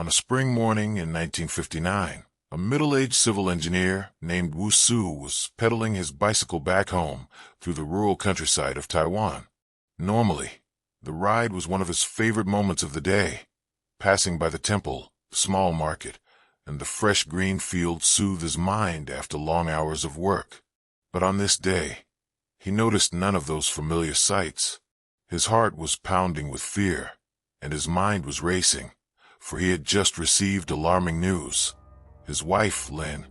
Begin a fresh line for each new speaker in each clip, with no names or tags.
On a spring morning in 1959, a middle-aged civil engineer named Wu Su was pedaling his bicycle back home through the rural countryside of Taiwan. Normally, the ride was one of his favorite moments of the day. Passing by the temple, the small market, and the fresh green field soothed his mind after long hours of work. But on this day, he noticed none of those familiar sights. His heart was pounding with fear, and his mind was racing, for he had just received alarming news. His wife, Lynn,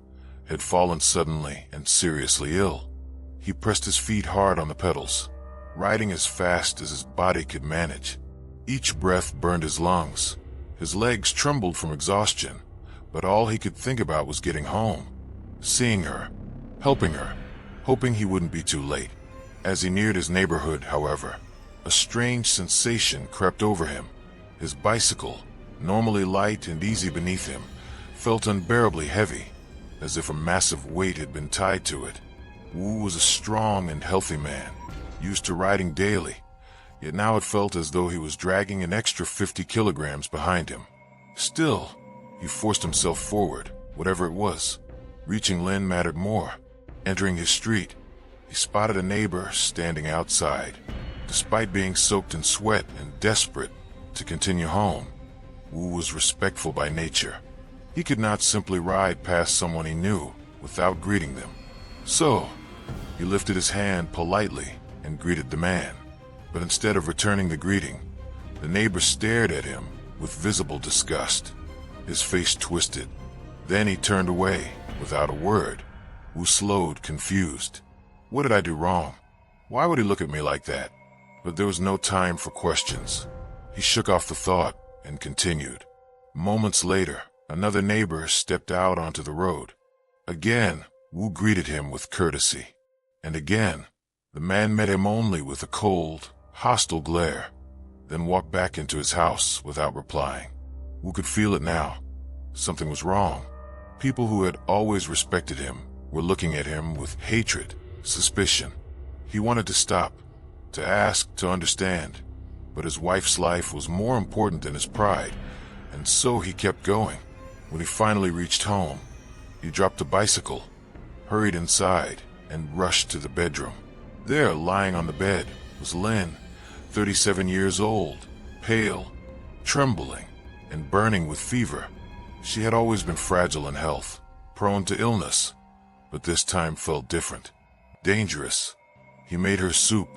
had fallen suddenly and seriously ill. He pressed his feet hard on the pedals, riding as fast as his body could manage. Each breath burned his lungs. His legs trembled from exhaustion, but all he could think about was getting home, seeing her, helping her, hoping he wouldn't be too late. As he neared his neighborhood, however, a strange sensation crept over him. His bicycle, normally light and easy beneath him, felt unbearably heavy, as if a massive weight had been tied to it. Wu was a strong and healthy man, used to riding daily, yet now it felt as though he was dragging an extra 50 kilograms behind him. Still, he forced himself forward, whatever it was. Reaching Lynn mattered more. Entering his street, he spotted a neighbor standing outside. Despite being soaked in sweat and desperate to continue home, Wu was respectful by nature. He could not simply ride past someone he knew without greeting them. So, he lifted his hand politely and greeted the man. But instead of returning the greeting, the neighbor stared at him with visible disgust. His face twisted. Then he turned away without a word. Wu slowed, confused. What did I do wrong? Why would he look at me like that? But there was no time for questions. He shook off the thought and continued. Moments later, another neighbor stepped out onto the road. Again, Wu greeted him with courtesy. And again, the man met him only with a cold, hostile glare, then walked back into his house without replying. Wu could feel it now. Something was wrong. People who had always respected him were looking at him with hatred, suspicion. He wanted to stop, to ask, to understand, but his wife's life was more important than his pride, and so he kept going. When he finally reached home, he dropped the bicycle, hurried inside, and rushed to the bedroom. There, lying on the bed, was Lynn, 37 years old, pale, trembling, and burning with fever. She had always been fragile in health, prone to illness, but this time felt different, dangerous. He made her soup,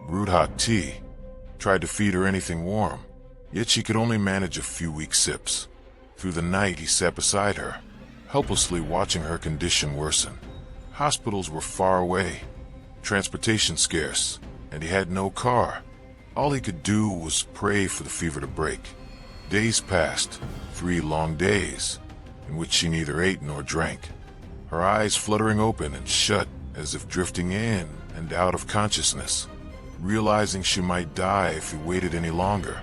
brewed hot tea, tried to feed her anything warm, yet she could only manage a few weak sips. Through the night he sat beside her, helplessly watching her condition worsen. Hospitals were far away, transportation scarce, and he had no car. All he could do was pray for the fever to break. Days passed, 3 long days, in which she neither ate nor drank, her eyes fluttering open and shut as if drifting in and out of consciousness. Realizing she might die if he waited any longer,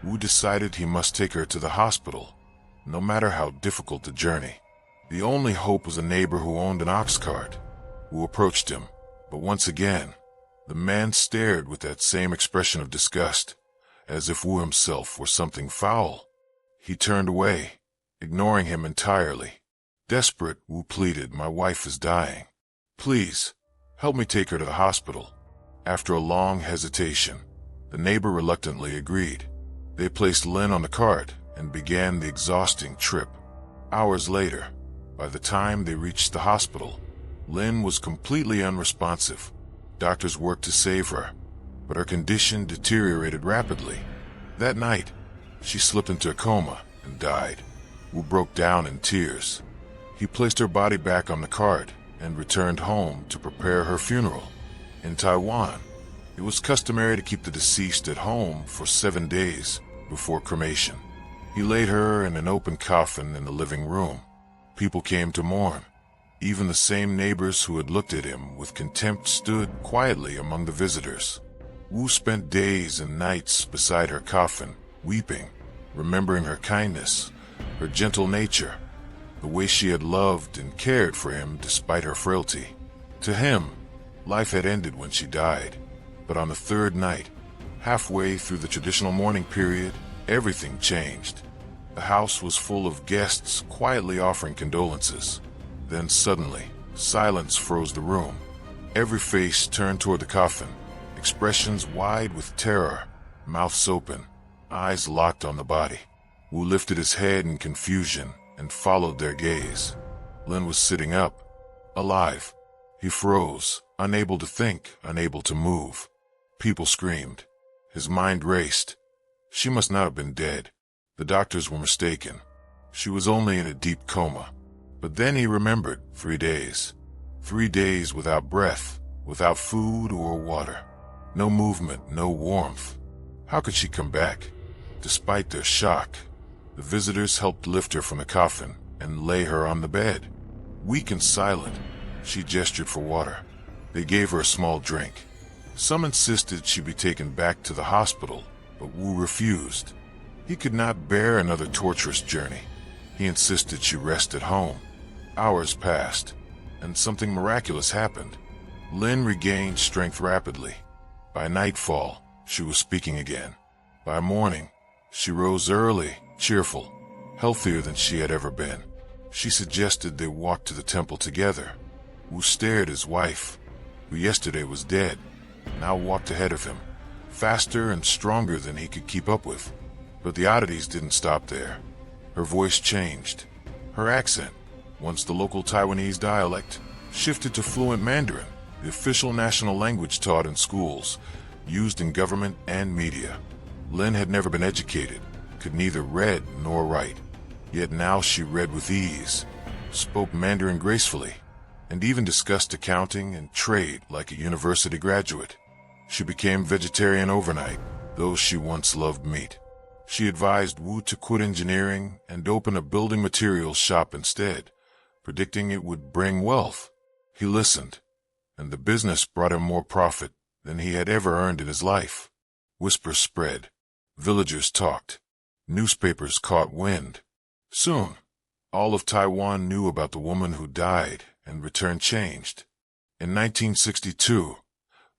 Wu decided he must take her to the hospital, no matter how difficult the journey. The only hope was a neighbor who owned an ox cart. Wu approached him, but once again, the man stared with that same expression of disgust, as if Wu himself were something foul. He turned away, ignoring him entirely. Desperate, Wu pleaded, "My wife is dying. Please, help me take her to the hospital." After a long hesitation, the neighbor reluctantly agreed. They placed Lynn on the cart and began the exhausting trip. Hours later, by the time they reached the hospital, Lynn was completely unresponsive. Doctors worked to save her, but her condition deteriorated rapidly. That night, she slipped into a coma and died. Wu broke down in tears. He placed her body back on the cart and returned home to prepare her funeral. In Taiwan, it was customary to keep the deceased at home for 7 days before cremation. He laid her in an open coffin in the living room. People came to mourn. Even the same neighbors who had looked at him with contempt stood quietly among the visitors. Wu spent days and nights beside her coffin, weeping, remembering her kindness, her gentle nature, the way she had loved and cared for him despite her frailty. To him, life had ended when she died. But on the 3rd night, halfway through the traditional mourning period, everything changed. The house was full of guests quietly offering condolences. Then suddenly, silence froze the room. Every face turned toward the coffin, expressions wide with terror, mouths open, eyes locked on the body. Wu lifted his head in confusion and followed their gaze. Lin was sitting up, alive. He froze, unable to think, unable to move. People screamed. His mind raced. She must not have been dead. The doctors were mistaken. She was only in a deep coma. But then he remembered 3 days. 3 days without breath, without food or water. No movement, no warmth. How could she come back? Despite their shock, the visitors helped lift her from the coffin and lay her on the bed. Weak and silent, she gestured for water. They gave her a small drink. Some insisted she be taken back to the hospital, but Wu refused. He could not bear another torturous journey. He insisted she rest at home. Hours passed, and something miraculous happened. Lin regained strength rapidly. By nightfall, she was speaking again. By morning, she rose early, cheerful, healthier than she had ever been. She suggested they walk to the temple together. Wu stared at his wife, who yesterday was dead, now walked ahead of him, faster and stronger than he could keep up with. But the oddities didn't stop there. Her voice changed. Her accent, once the local Taiwanese dialect, shifted to fluent Mandarin, the official national language taught in schools, used in government and media. Lin had never been educated, could neither read nor write. Yet now she read with ease, spoke Mandarin gracefully, and even discussed accounting and trade like a university graduate. She became vegetarian overnight, though she once loved meat. She advised Wu to quit engineering and open a building materials shop instead, predicting it would bring wealth. He listened, and the business brought him more profit than he had ever earned in his life. Whispers spread. Villagers talked. Newspapers caught wind. Soon, all of Taiwan knew about the woman who died and returned changed. In 1962,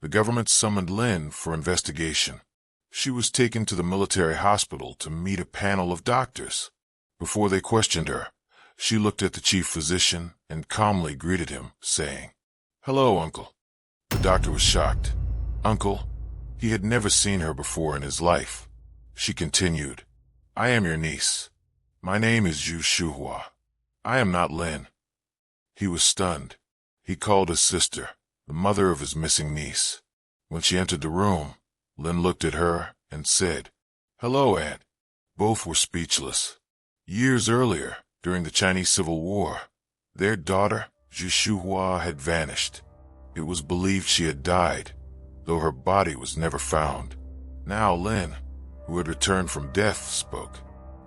the government summoned Lin for investigation. She was taken to the military hospital to meet a panel of doctors. Before they questioned her, she looked at the chief physician and calmly greeted him, saying, "Hello, Uncle." The doctor was shocked. Uncle? He had never seen her before in his life. She continued, "I am your niece. My name is Zhu Shuhua. I am not Lin." He was stunned. He called his sister, the mother of his missing niece. When she entered the room, Lin looked at her and said, "Hello, Aunt." Both were speechless. Years earlier, during the Chinese Civil War, their daughter, Zhu Shuhua, had vanished. It was believed she had died, though her body was never found. Now Lin, who had returned from death, spoke.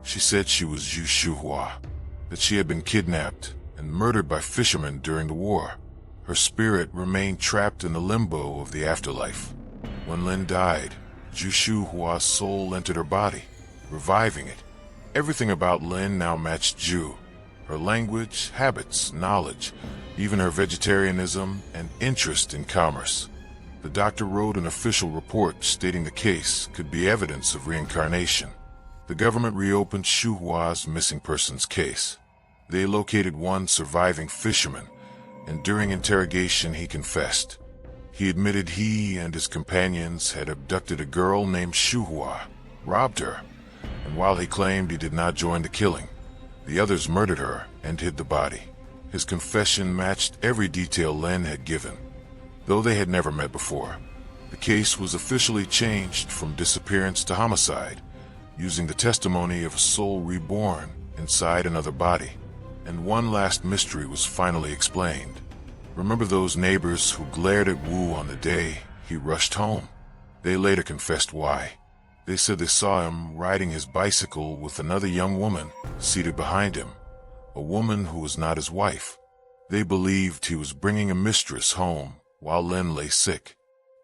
She said she was Zhu Shuhua, that she had been kidnapped and murdered by fishermen during the war. Her spirit remained trapped in the limbo of the afterlife. When Lin died, Zhu Shuhua's soul entered her body, reviving it. Everything about Lin now matched Zhu. Her language, habits, knowledge, even her vegetarianism and interest in commerce. The doctor wrote an official report stating the case could be evidence of reincarnation. The government reopened Shuhua's missing persons case. They located one surviving fisherman, and during interrogation he confessed. He admitted he and his companions had abducted a girl named Shuhua, robbed her, and while he claimed he did not join the killing, the others murdered her and hid the body. His confession matched every detail Lin had given. Though they had never met before, the case was officially changed from disappearance to homicide, using the testimony of a soul reborn inside another body. And one last mystery was finally explained. Remember those neighbors who glared at Wu on the day he rushed home? They later confessed why. They said they saw him riding his bicycle with another young woman seated behind him, a woman who was not his wife. They believed he was bringing a mistress home while Lin lay sick,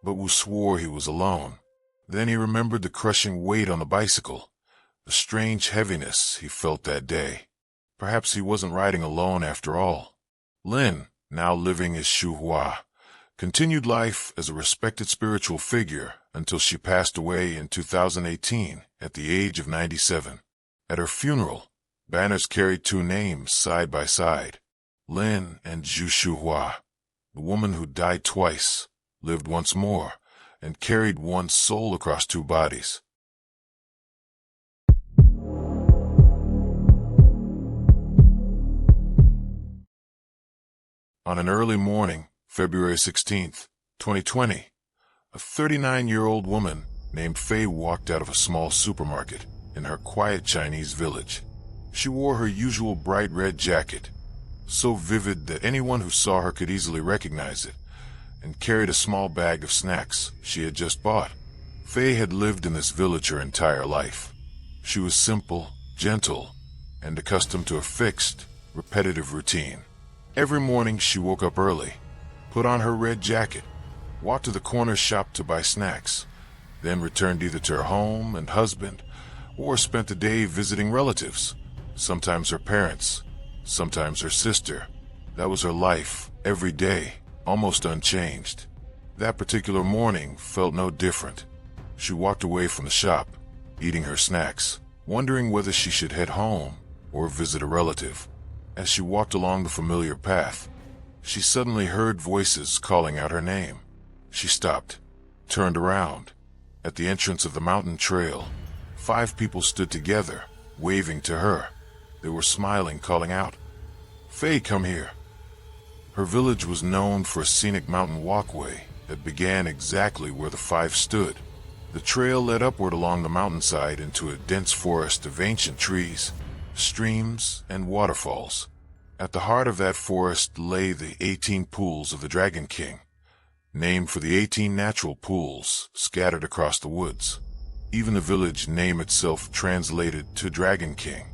but Wu swore he was alone. Then he remembered the crushing weight on the bicycle, the strange heaviness he felt that day. Perhaps he wasn't riding alone after all. Lin, now living as Shuhua, continued life as a respected spiritual figure until she passed away in 2018 at the age of 97. At her funeral, banners carried two names side by side, Lin and Zhu Shuhua. The woman who died twice, lived once more, and carried one soul across two bodies. On an early morning, February 16th, 2020, a 39-year-old woman named Fei walked out of a small supermarket in her quiet Chinese village. She wore her usual bright red jacket, so vivid that anyone who saw her could easily recognize it, and carried a small bag of snacks she had just bought. Fei had lived in this village her entire life. She was simple, gentle, and accustomed to a fixed, repetitive routine. Every morning she woke up early, put on her red jacket, walked to the corner shop to buy snacks, then returned either to her home and husband, or spent the day visiting relatives, sometimes her parents, sometimes her sister. That was her life, every day, almost unchanged. That particular morning felt no different. She walked away from the shop, eating her snacks, wondering whether she should head home or visit a relative. As she walked along the familiar path, she suddenly heard voices calling out her name. She stopped, turned around. At the entrance of the mountain trail, 5 people stood together, waving to her. They were smiling, calling out, "Fei, come here." Her village was known for a scenic mountain walkway that began exactly where the 5 stood. The trail led upward along the mountainside into a dense forest of ancient trees, streams, and waterfalls. At the heart of that forest lay the 18 pools of the Dragon King, named for the 18 natural pools scattered across the woods. Even the village name itself translated to Dragon King.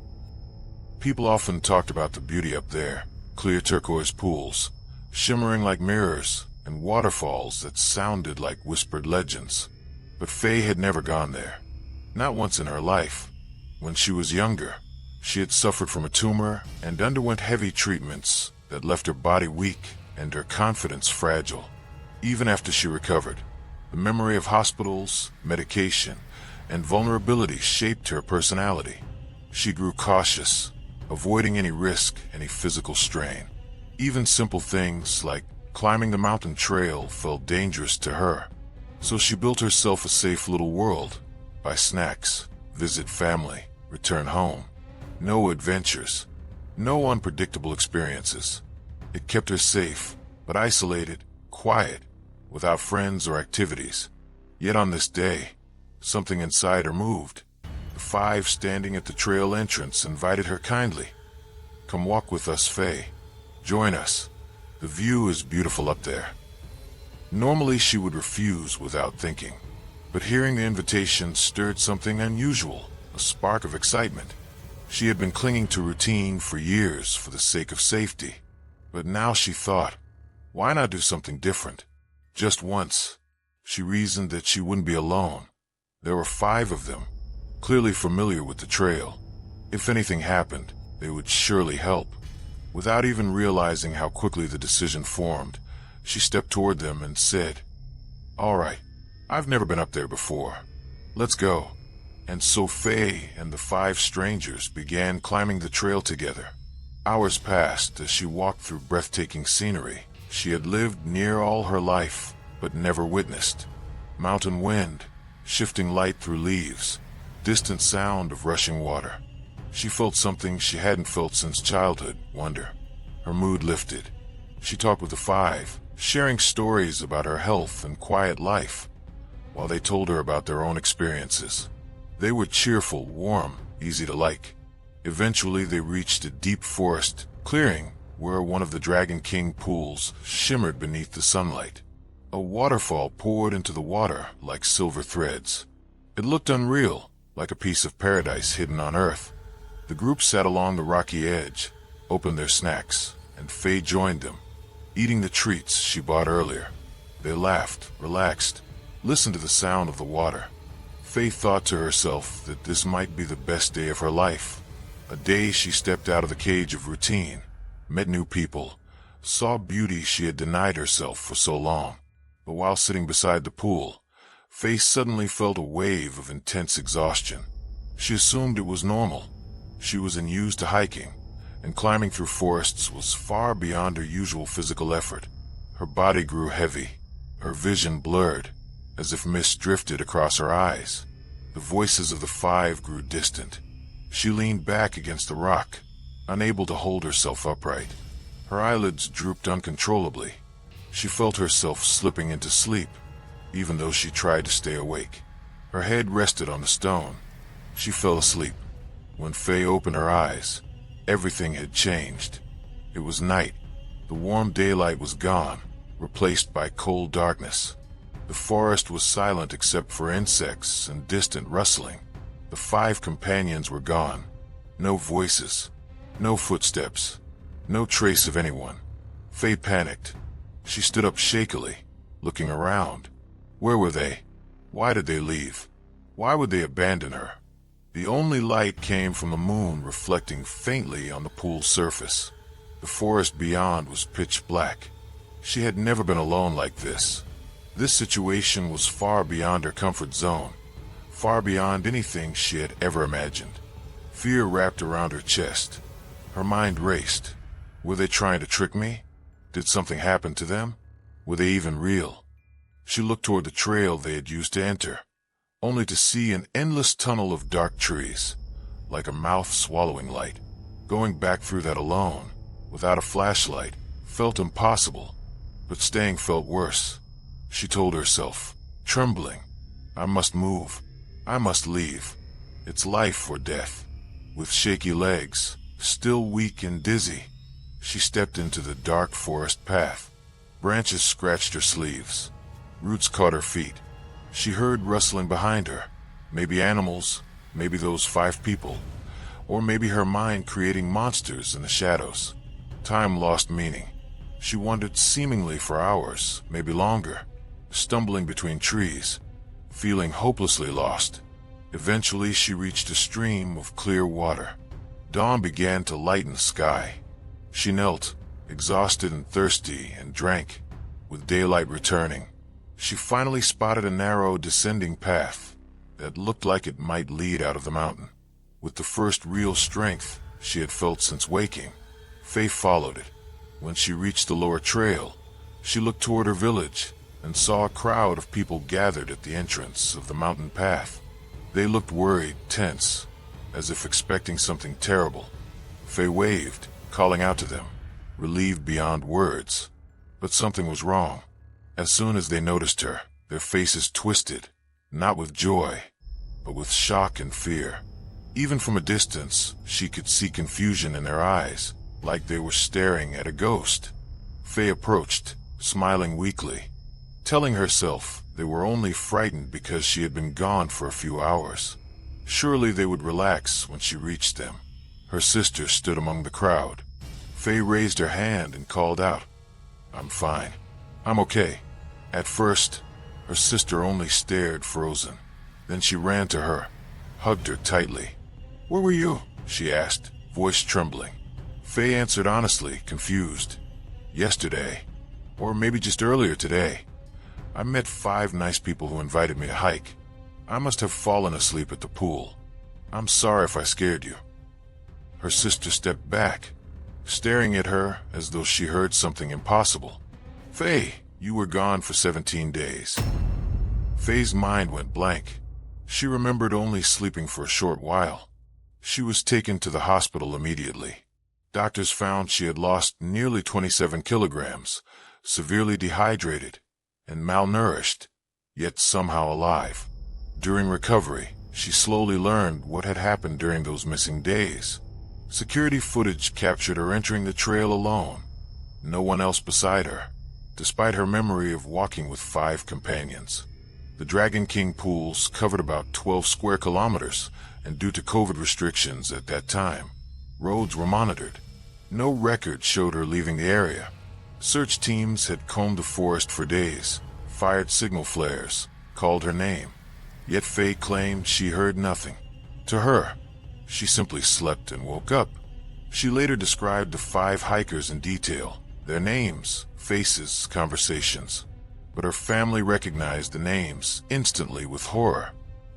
People often talked about the beauty up there, clear turquoise pools, shimmering like mirrors, and waterfalls that sounded like whispered legends. But Fei had never gone there. Not once in her life. When she was younger, she had suffered from a tumor and underwent heavy treatments that left her body weak and her confidence fragile. Even after she recovered, the memory of hospitals, medication, and vulnerability shaped her personality. She grew cautious, avoiding any risk, any physical strain. Even simple things like climbing the mountain trail felt dangerous to her. So she built herself a safe little world. Buy snacks, visit family, return home. No adventures, no unpredictable experiences. It kept her safe, but isolated, quiet, without friends or activities. Yet on this day, something inside her moved. The 5 standing at the trail entrance invited her kindly. "Come walk with us, Fei. Join us. The view is beautiful up there." Normally she would refuse without thinking, but hearing the invitation stirred something unusual, a spark of excitement. She had been clinging to routine for years for the sake of safety, but now she thought, why not do something different? Just once. She reasoned that she wouldn't be alone. There were 5 of them, clearly familiar with the trail. If anything happened, they would surely help. Without even realizing how quickly the decision formed, she stepped toward them and said, "All right, I've never been up there before. Let's go." And so Fei and the 5 strangers began climbing the trail together. Hours passed as she walked through breathtaking scenery she had lived near all her life, but never witnessed. Mountain wind, shifting light through leaves, distant sound of rushing water. She felt something she hadn't felt since childhood, wonder. Her mood lifted. She talked with the 5, sharing stories about her health and quiet life, while they told her about their own experiences. They were cheerful, warm, easy to like. Eventually they reached a deep forest clearing where one of the Dragon King pools shimmered beneath the sunlight. A waterfall poured into the water like silver threads. It looked unreal, like a piece of paradise hidden on earth. The group sat along the rocky edge, opened their snacks, and Fei joined them, eating the treats she bought earlier. They laughed, relaxed, listened to the sound of the water. Fei thought to herself that this might be the best day of her life. A day she stepped out of the cage of routine, met new people, saw beauty she had denied herself for so long. But while sitting beside the pool, Fei suddenly felt a wave of intense exhaustion. She assumed it was normal, She was unused to hiking, and climbing through forests was far beyond her usual physical effort. Her body grew heavy, her vision blurred, as if mist drifted across her eyes. The voices of the five grew distant. She leaned back against the rock, unable to hold herself upright. Her eyelids drooped uncontrollably. She felt herself slipping into sleep, even though she tried to stay awake. Her head rested on the stone. She fell asleep. When Faye opened her eyes, everything had changed. It was night. The warm daylight was gone, replaced by cold darkness. The forest was silent except for insects and distant rustling. The five companions were gone. No voices, no footsteps, no trace of anyone. Faye panicked. She stood up shakily, looking around. Where were they? Why did they leave? Why would they abandon her? The only light came from the moon reflecting faintly on the pool's surface. The forest beyond was pitch black. She had never been alone like this. This situation was far beyond her comfort zone, far beyond anything she had ever imagined. Fear wrapped around her chest. Her mind raced. Were they trying to trick me? Did something happen to them? Were they even real? She looked toward the trail they had used to enter, only to see an endless tunnel of dark trees, like a mouth swallowing light. Going back through that alone, without a flashlight, felt impossible, but staying felt worse. She told herself, trembling, I must move. I must leave. It's life or death. With shaky legs, still weak and dizzy, she stepped into the dark forest path. Branches scratched her sleeves. Roots caught her feet. She heard rustling behind her. Maybe animals, maybe those five people, or maybe her mind creating monsters in the shadows. Time lost meaning. She wandered seemingly for hours, maybe longer, stumbling between trees, feeling hopelessly lost. Eventually she reached a stream of clear water. Dawn began to lighten the sky. She knelt, exhausted and thirsty, and drank. With daylight returning, she finally spotted a narrow descending path that looked like it might lead out of the mountain. With the first real strength she had felt since waking, Faye followed it. When she reached the lower trail, she looked toward her village and saw a crowd of people gathered at the entrance of the mountain path. They looked worried, tense, as if expecting something terrible. Faye waved, calling out to them, relieved beyond words. But something was wrong. As soon as they noticed her, their faces twisted, not with joy, but with shock and fear. Even from a distance, she could see confusion in their eyes, like they were staring at a ghost. Faye approached, smiling weakly, telling herself they were only frightened because she had been gone for a few hours. Surely they would relax when she reached them. Her sister stood among the crowd. Faye raised her hand and called out, I'm fine. I'm okay. At first, her sister only stared frozen. Then she ran to her, hugged her tightly. Where were you? She asked, voice trembling. Faye answered honestly, confused. Yesterday, or maybe just earlier today, I met 5 nice people who invited me to hike. I must have fallen asleep at the pool. I'm sorry if I scared you. Her sister stepped back, staring at her as though she heard something impossible. Faye, you were gone for 17 days. Faye's mind went blank. She remembered only sleeping for a short while. She was taken to the hospital immediately. Doctors found she had lost nearly 27 kilograms, severely dehydrated, and malnourished, yet somehow alive. During recovery, she slowly learned what had happened during those missing days. Security footage captured her entering the trail alone. No one else beside her, despite her memory of walking with 5 companions. The Dragon King pools covered about 12 square kilometers, and due to COVID restrictions at that time, roads were monitored. No record showed her leaving the area. Search teams had combed the forest for days, fired signal flares, called her name. Yet Faye claimed she heard nothing. To her, she simply slept and woke up. She later described the 5 hikers in detail, their names, faces, conversations. But her family recognized the names instantly with horror.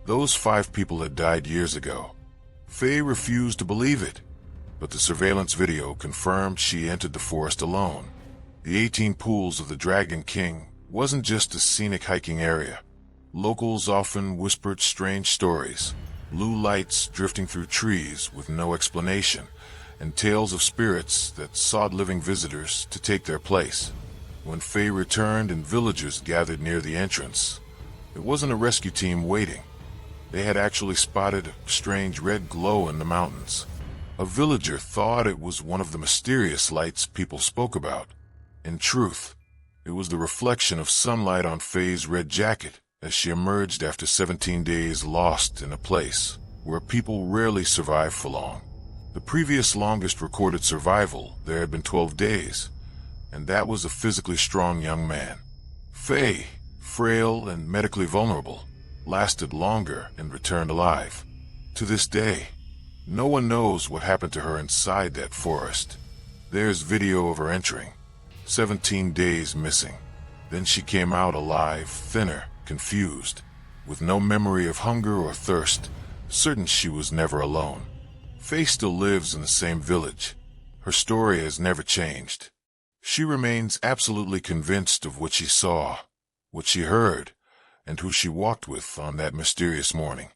Those 5 people had died years ago. Faye refused to believe it, but the surveillance video confirmed she entered the forest alone. The 18 Pools of the Dragon King wasn't just a scenic hiking area. Locals often whispered strange stories, blue lights drifting through trees with no explanation, and tales of spirits that sought living visitors to take their place. When Faye returned and villagers gathered near the entrance, it wasn't a rescue team waiting. They had actually spotted a strange red glow in the mountains. A villager thought it was one of the mysterious lights people spoke about. In truth, it was the reflection of sunlight on Faye's red jacket as she emerged after 17 days lost in a place where people rarely survive for long. The previous longest recorded survival there had been 12 days, and that was a physically strong young man. Faye, frail and medically vulnerable, lasted longer and returned alive. To this day, no one knows what happened to her inside that forest. There's video of her entering, 17 days missing. Then she came out alive, thinner, confused, with no memory of hunger or thirst, certain she was never alone. Faye still lives in the same village. Her story has never changed. She remains absolutely convinced of what she saw, what she heard, and who she walked with on that mysterious morning.